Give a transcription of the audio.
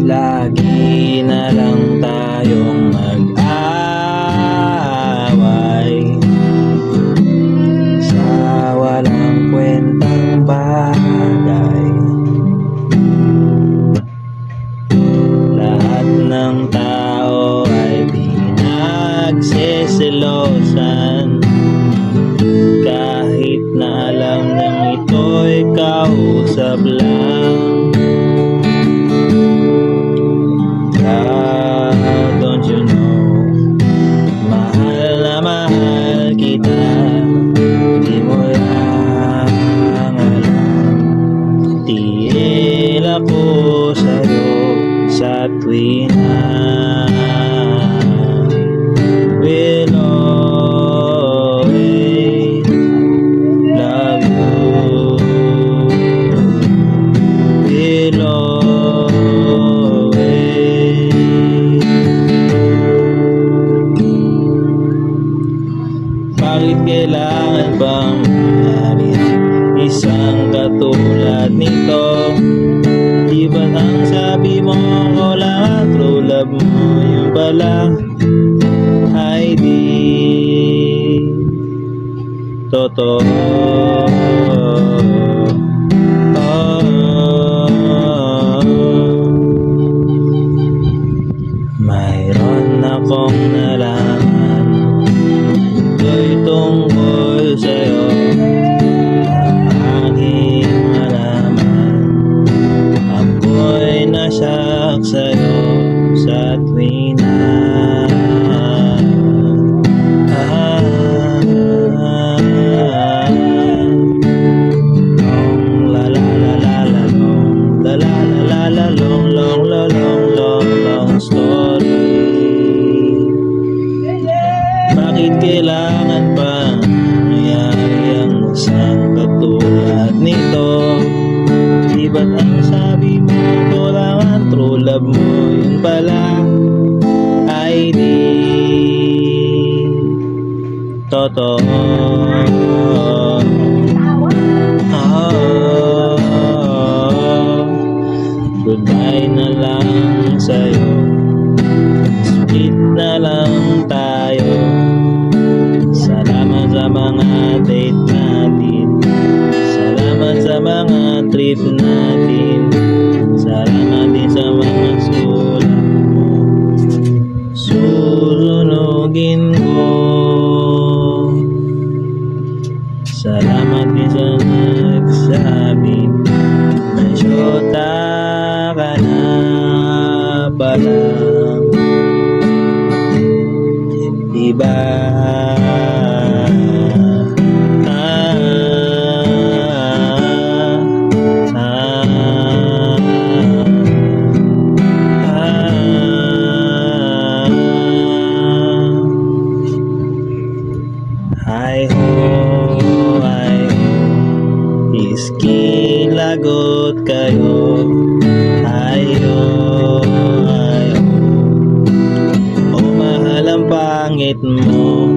Lagi na lang tayong mag-away sa walang kwentang bagay. Lahat ng tao ay pinagseselosan, kahit na alam nang ito'y kausap lang. Don't you know, mahal na mahal kita, di mo lang alam. Tiil ako sa'yo sa tuwing will always love you, will bakit kailangan bang mangyari isang katulad nito? Di ba't ang sabi mo ko lang at true love mo, yung pala ay di totoo? Mayroon akong nalaman tungkol sa'yo, ang aking malaman. Ako'y nasyak sa'yo sa tuwing long story. Bakit kailangan pa nangyari ang isang katulad nito? Di ba't ang sabi mo ko lang ang true love mo, yun pala ay di totoo? Goodbye na lang sa'yo, split na lang tayo. Salamat sa mga date natin, salamat sa mga trip natin, salamat din sa mga sulat mo, susunugin ko. Salamat din sa nagsabi may syota ka na pala, iba. Iski lagot kayo, ayo, ayo. O mahal ang pangit mo,